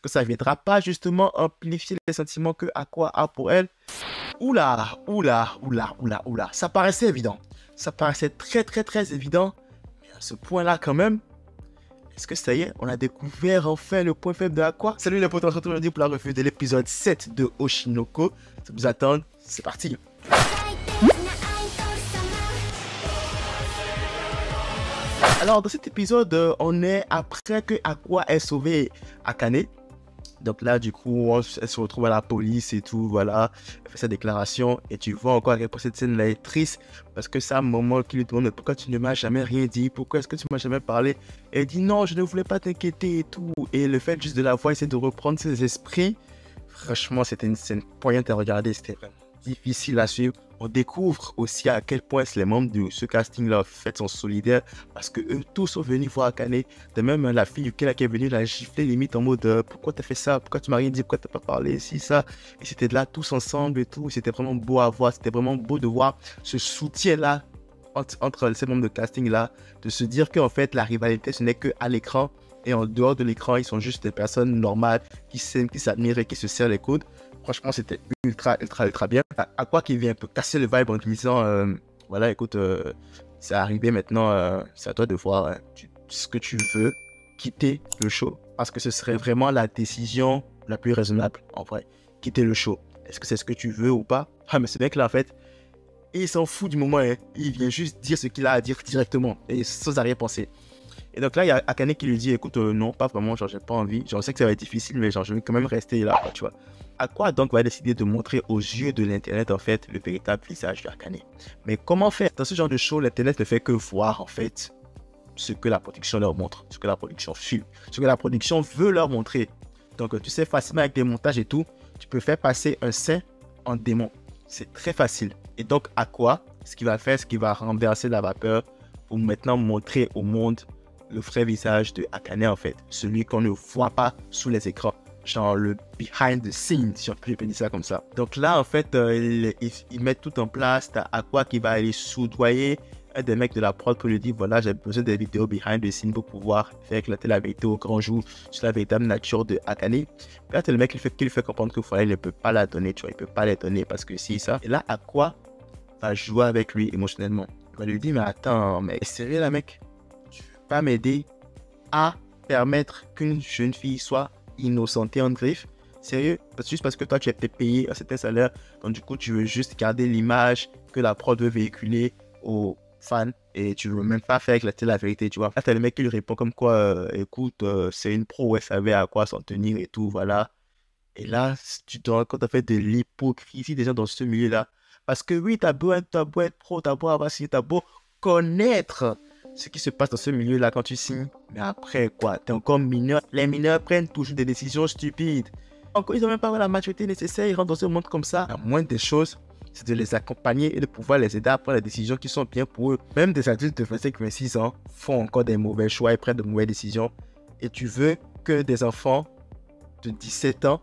Est-ce que ça ne viendra pas justement amplifier les sentiments que Aqua a pour elle? Oula, oula, oula, oula, oula. Ça paraissait évident. Ça paraissait très évident. Mais à ce point-là quand même, est-ce que ça y est, on a découvert enfin le point faible de Aqua? Salut les potes, on se retrouve aujourd'hui pour la revue de l'épisode 7 de Oshinoko. Ça vous attend, c'est parti. Alors, dans cet épisode, on est après que Aqua ait sauvé Akane. Donc là, du coup, elle se retrouve à la police et tout, voilà. Elle fait sa déclaration et tu vois encore à quel point cette scène-là est triste. Parce que c'est un moment qui lui demande pourquoi tu ne m'as jamais rien dit, pourquoi est-ce que tu m'as jamais parlé. Et elle dit non, je ne voulais pas t'inquiéter et tout. Et le fait juste de la voir essayer de reprendre ses esprits, franchement, c'était une scène poignante à regarder, c'était vraiment difficile à suivre. On découvre aussi à quel point les membres de ce casting-là en fait sont solidaires parce que eux tous sont venus voir Akane. De même, la fille qui est venue la gifler limite en mode pourquoi t'as fait ça, pourquoi tu m'as rien dit, pourquoi t'as pas parlé, si ça. Et c'était de là tous ensemble et tout. C'était vraiment beau à voir, c'était vraiment beau de voir ce soutien-là entre ces membres de casting-là, de se dire qu'en fait la rivalité ce n'est qu'à l'écran et en dehors de l'écran ils sont juste des personnes normales qui s'aiment, qui s'admirent et qui se serrent les coudes. Franchement, c'était ultra bien. Aqua qui vient un peu casser le vibe en disant voilà, écoute, c'est arrivé maintenant, c'est à toi de voir ce que tu veux, quitter le show. Parce que ce serait vraiment la décision la plus raisonnable, en vrai. Quitter le show. Est-ce que c'est ce que tu veux ou pas? Ah, mais ce mec-là, en fait, il s'en fout du moment. Hein. Il vient juste dire ce qu'il a à dire directement et sans arrière-pensée. Et donc là, il y a Akane qui lui dit écoute, non, pas vraiment, genre, j'ai pas envie. Genre, je sais que ça va être difficile, mais genre, je vais quand même rester là, tu vois. Aqua donc va décider de montrer aux yeux de l'internet en fait le véritable visage d'Akane. Mais comment faire? Dans ce genre de show, l'internet ne fait que voir en fait ce que la production leur montre, ce que la production filme, ce que la production veut leur montrer. Donc tu sais facilement avec des montages et tout, tu peux faire passer un saint en démon. C'est très facile. Et donc Aqua, ce qu'il va faire, c'est qu'il va renverser la vapeur pour maintenant montrer au monde le vrai visage de Akane en fait, celui qu'on ne voit pas sous les écrans. Genre le behind the scenes, si on peut dire ça comme ça. Donc là, en fait, ils mettent tout en place. T'as Aqua qui va aller soudoyer un des mecs de la prod pour lui dire voilà, j'ai besoin des vidéos behind the scenes pour pouvoir faire éclater la vérité au grand jour sur la véritable nature de Akane. Et là, t'as le mec qui lui fait comprendre que voilà, il ne peut pas la donner, tu vois, il peut pas la donner parce que si ça. Et là, Aqua va jouer avec lui émotionnellement. Il va lui dire mais attends, mais sérieux là, mec, tu veux pas m'aider à permettre qu'une jeune fille soit innocentée en griffe? Sérieux? Juste parce que toi tu es payé à certain salaire, donc du coup tu veux juste garder l'image que la prod veut véhiculer aux fans et tu veux même pas faire éclater la vérité, tu vois. Là t'as le mec qui lui répond comme quoi écoute, c'est une pro, elle savait à quoi s'en tenir et tout, voilà. Et là tu te rends compte en fait de l'hypocrisie des gens dans ce milieu là, parce que oui, t'as beau être pro, t'as beau avoir signé, t'as beau connaître ce qui se passe dans ce milieu-là quand tu signes. Mais après, quoi, t'es encore mineur. Les mineurs prennent toujours des décisions stupides. Encore, ils n'ont même pas la maturité nécessaire. Ils rentrent dans ce monde comme ça. La moindre des choses, c'est de les accompagner et de pouvoir les aider à prendre les décisions qui sont bien pour eux. Même des adultes de 25-26 ans font encore des mauvais choix et prennent de mauvaises décisions. Et tu veux que des enfants de 17 ans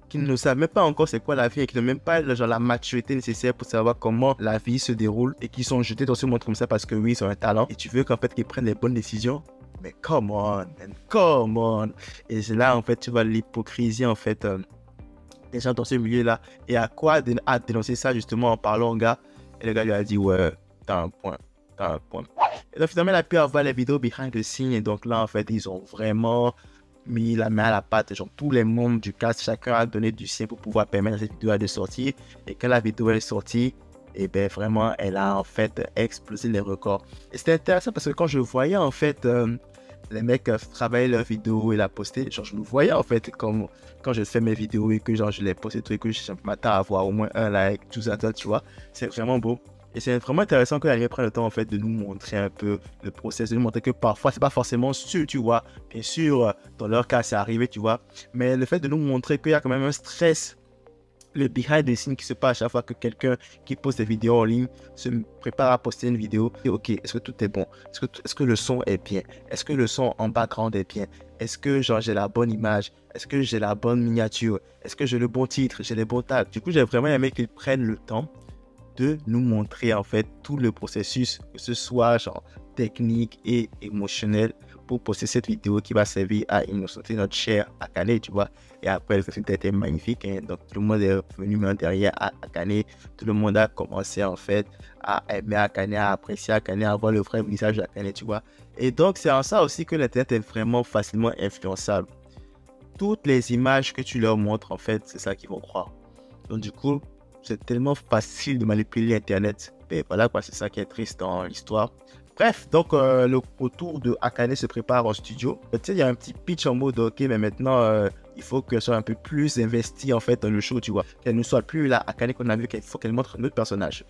qui ne savent même pas encore c'est quoi la vie et qui n'ont même pas genre, la maturité nécessaire pour savoir comment la vie se déroule et qui sont jetés dans ce monde comme ça parce que oui, ils ont un talent et tu veux qu'en fait qu'ils prennent les bonnes décisions. Mais come on, man, come on. Et c'est là en fait tu vois l'hypocrisie en fait des gens dans ce milieu là. Et à quoi à dénoncer ça justement en parlant au gars. Et le gars lui a dit ouais, t'as un point. Et donc finalement il a pu avoir les vidéos behind the scenes et donc là en fait ils ont vraiment mis la main à la pâte, genre tous les membres du cast, chacun a donné du sien pour pouvoir permettre à cette vidéo de sortir. Et quand la vidéo est sortie, et ben vraiment, elle a en fait explosé les records. Et c'était intéressant parce que quand je voyais en fait les mecs travailler leurs vidéos et la poster, genre je me voyais en fait comme quand je fais mes vidéos et que genre je les poste et tout et que je m'attends à avoir au moins un like, tout ça, tu vois, c'est vraiment beau. Et c'est vraiment intéressant que la prenne le temps en fait de nous montrer un peu le process, de nous montrer que parfois c'est pas forcément sûr, tu vois. Bien sûr, dans leur cas c'est arrivé, tu vois. Mais le fait de nous montrer qu'il y a quand même un stress, le behind the scenes qui se passe à chaque fois que quelqu'un qui poste des vidéos en ligne se prépare à poster une vidéo. Et ok, est-ce que tout est bon? Est-ce que le son est bien? Est-ce que le son en background est bien? Est-ce que genre j'ai la bonne image? Est-ce que j'ai la bonne miniature? Est-ce que j'ai le bon titre? J'ai les bons tags? Du coup, j'ai vraiment aimé qu'ils prennent le temps de nous montrer en fait tout le processus, que ce soit genre technique et émotionnel, pour poster cette vidéo qui va servir à innocenter notre cher Akane, tu vois. Et après, le film était magnifique, hein. Donc tout le monde est venu maintenant derrière Akane. Tout le monde a commencé en fait à aimer Akane, à apprécier Akane, à voir le vrai visage d'Akane, tu vois. Et donc c'est en ça aussi que l'internet est vraiment facilement influençable. Toutes les images que tu leur montres, en fait, c'est ça qu'ils vont croire. Donc du coup, c'est tellement facile de manipuler Internet. Et voilà quoi, c'est ça qui est triste dans l'histoire. Bref, donc le retour de Akane se prépare en studio. Tu sais, il y a un petit pitch en mode ok, mais maintenant il faut qu'elle soit un peu plus investie en fait dans le show, tu vois. Qu'elle ne soit plus là, Akane qu'on a vu, qu'il faut qu'elle montre un autre personnage.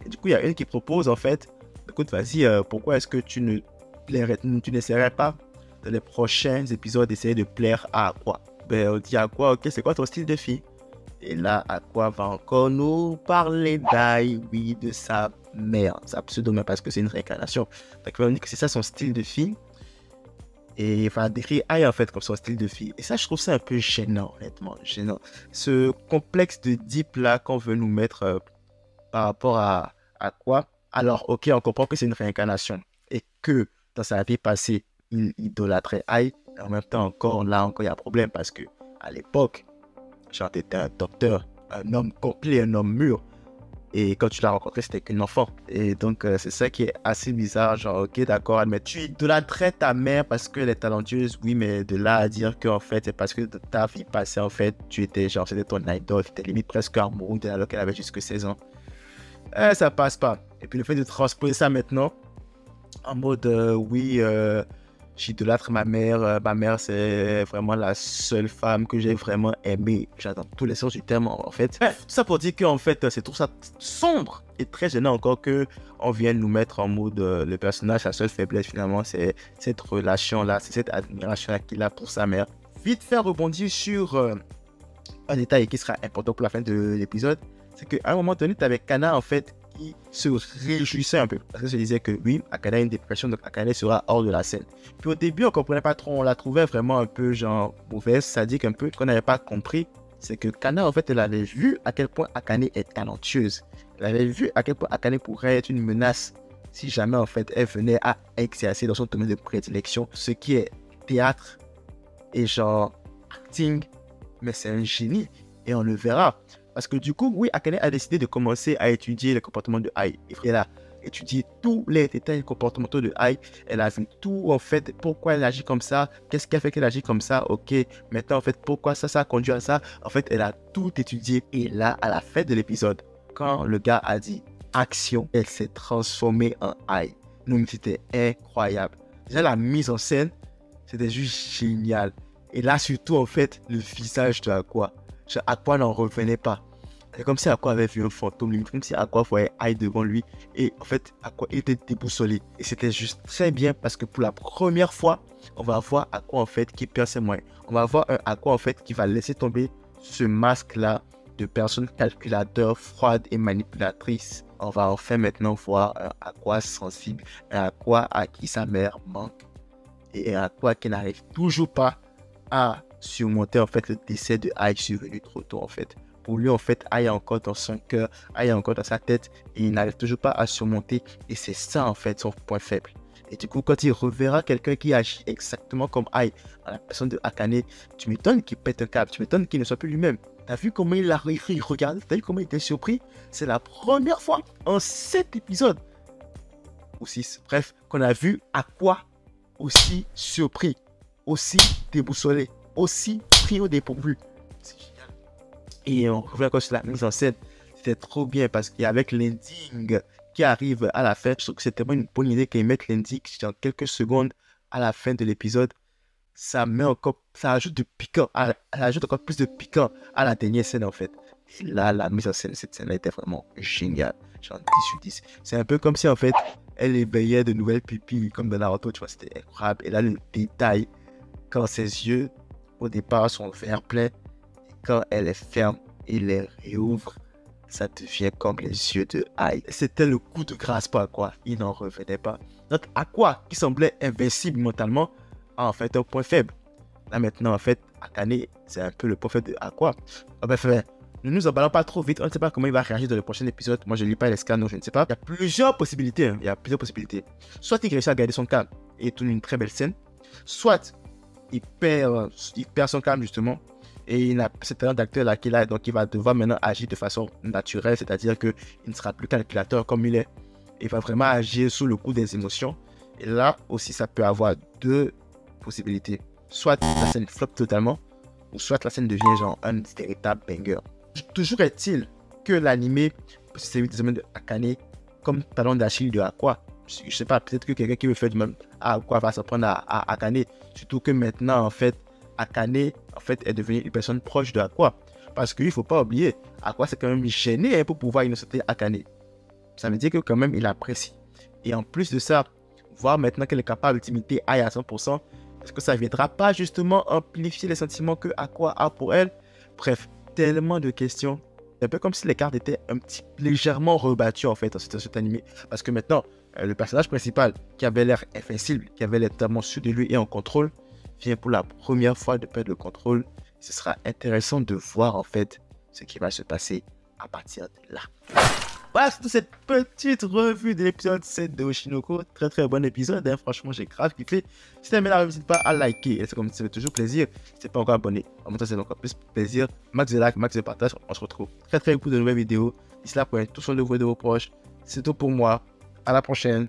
Et du coup, il y a une qui propose en fait, écoute, vas-y, pourquoi est-ce que tu n'essaierais pas dans les prochains épisodes d'essayer de plaire à Aqua? Ben, on dit Aqua, ok, c'est quoi ton style de fille? Et là, Aqua va encore nous parler d'Ai, oui, de sa mère, sa pseudo-mère, parce que c'est une réincarnation. Donc, il va nous dire que c'est ça son style de fille. Et il va décrire Ai en fait comme son style de fille. Et ça, je trouve ça un peu gênant, honnêtement, gênant. Ce complexe de deep là qu'on veut nous mettre par rapport à Aqua. Alors, ok, on comprend que c'est une réincarnation et que dans sa vie passée, il idolâtrait Ai. En même temps, encore là, il y a un problème parce que à l'époque, genre, t'étais un docteur, un homme complet, un homme mûr. Et quand tu l'as rencontré, c'était qu'un enfant. Et donc, c'est ça qui est assez bizarre. Genre, ok, d'accord, mais tu idolâtrais ta mère parce qu'elle est talentueuse. Oui, mais de là à dire qu'en fait, c'est parce que de ta vie passée, en fait, tu étais, genre, c'était ton idole. Tu étais limite presque amoureux alors qu'elle avait jusque 16 ans. Ça passe pas. Et puis, le fait de transposer ça maintenant, en mode, oui, j'idolâtre ma mère. Ma mère, c'est vraiment la seule femme que j'ai vraiment aimée. J'attends tous les sens du terme, en fait. Bref, tout ça pour dire qu'en fait, c'est tout ça sombre et très gênant encore que on vienne nous mettre en mode le personnage, sa seule faiblesse finalement, c'est cette relation-là, c'est cette admiration qu'il a pour sa mère. Vite faire rebondir sur un détail qui sera important pour la fin de l'épisode, c'est qu'à un moment donné, tu avais Kana en fait qui se réjouissait un peu. Parce que se disait que oui, Akane a une dépression, donc Akane sera hors de la scène. Puis au début, on comprenait pas trop, on la trouvait vraiment un peu genre mauvaise, sadique un peu. Ce qu'on n'avait pas compris, c'est que Kana, en fait, elle avait vu à quel point Akane est talentueuse. Elle avait vu à quel point Akane pourrait être une menace si jamais, en fait, elle venait à exercer dans son domaine de prédilection, ce qui est théâtre et genre acting, mais c'est un génie et on le verra. Parce que du coup, oui, Akane a décidé de commencer à étudier le comportement de Ai. Elle a étudié tous les détails comportementaux de Ai. Elle a vu tout, en fait, pourquoi elle agit comme ça, qu'est-ce qui a fait qu'elle agit comme ça, ok. Maintenant, en fait, pourquoi ça a conduit à ça. En fait, elle a tout étudié. Et là, à la fin de l'épisode, quand le gars a dit action, elle s'est transformée en Ai. Donc, c'était incroyable. Déjà, la mise en scène, c'était juste génial. Et là, surtout, en fait, le visage de Aqua. Aqua n'en revenait pas. C'est comme si Aqua avait vu un fantôme, limite comme si Aqua voyait Ai devant lui. Et en fait, Aqua était déboussolé. Et c'était juste très bien parce que pour la première fois, on va voir Aqua en fait qui perd ses moyens. On va voir un Aqua en fait qui va laisser tomber ce masque-là de personne calculateur, froide et manipulatrice. On va enfin maintenant voir un Aqua sensible, un Aqua à qui sa mère manque. Et un Aqua qui n'arrive toujours pas à surmonter en fait le décès de Ai survenu trop tôt en fait. Pour lui en fait, Ai est encore dans son cœur, Ai est encore dans sa tête et il n'arrive toujours pas à surmonter et c'est ça en fait son point faible. Et du coup quand il reverra quelqu'un qui agit exactement comme Ai, à la personne de Akane, tu m'étonnes qu'il pète un câble, tu m'étonnes qu'il ne soit plus lui-même. T'as vu comment il a regardé, t'as vu comment il était surpris. C'est la première fois en 7 épisodes ou 6, bref, qu'on a vu Aqua aussi surpris, aussi déboussolé, aussi pris au dépourvu. C'est génial. Et on revient encore sur la mise en scène. C'était trop bien parce qu'avec l'ending qui arrive à la fin, je trouve que c'était vraiment une bonne idée qu'ils mettent l'ending dans quelques secondes à la fin de l'épisode. Ça met encore, ça ajoute du piquant, ça ajoute encore plus de piquant à la dernière scène en fait. Et là, la mise en scène de cette scène était vraiment géniale. Genre 10 sur 10. C'est un peu comme si en fait, elle éveillait de nouvelles pupilles comme dans Naruto, tu vois, c'était incroyable. Et là, le détail, quand ses yeux au départ sont vert plein, et quand elle les ferme et les réouvre, ça devient comme les yeux de Ai. C'était le coup de grâce pour Aqua, il n'en revenait pas. Donc Aqua, qui semblait invincible mentalement, a en fait un point faible. Là maintenant, en fait, Akane, c'est un peu le point faible de Aqua. Bref, ne nous emballons pas trop vite, on ne sait pas comment il va réagir dans le prochain épisode. Moi, je ne lis pas les scans, donc je ne sais pas. Il y a plusieurs possibilités, Soit il réussit à garder son calme et tourne une très belle scène, Soit il perd son calme justement, et il a ce talent d'acteur là qu'il a, donc il va devoir maintenant agir de façon naturelle, c'est-à-dire qu'il ne sera plus calculateur comme il est. Il va vraiment agir sous le coup des émotions. Et là aussi, ça peut avoir deux possibilités. Soit la scène flop totalement, ou soit la scène devient genre un véritable banger. Toujours est-il que l'anime peut se servir des hommes de Akane comme talon d'Achille de Aqua. Je sais pas, peut-être que quelqu'un qui veut faire du même à Aqua va s'en prendre à Akane. Surtout que maintenant, en fait, Akane en fait, est devenue une personne proche de Aqua. Parce qu'il ne faut pas oublier, Aqua c'est quand même gêné pour pouvoir innocenter Akane. Ça veut dire que quand même il apprécie. Et en plus de ça, voir maintenant qu'elle est capable d'imiter Ai à 100%, est-ce que ça ne viendra pas justement amplifier les sentiments que Aqua a pour elle? Bref, tellement de questions. C'est un peu comme si les cartes étaient légèrement rebattues en fait dans cet animé. Parce que maintenant, le personnage principal qui avait l'air invincible, qui avait l'air totalement sûr de lui et en contrôle, vient pour la première fois de perdre le contrôle. Ce sera intéressant de voir en fait ce qui va se passer à partir de là. Voilà, c'est toute cette petite revue de l'épisode 7 de Oshinoko. Très très bon épisode, hein. Franchement j'ai grave kiffé. Si t'aimes la revue, n'hésite pas à liker, ça fait toujours plaisir. Si t'es pas encore abonné, en même temps c'est encore plus plaisir. Max de like, max de partage, on se retrouve très très pour de nouvelles vidéos. D'ici là, prenez tout soin de vous et de vos proches. C'est tout pour moi, à la prochaine.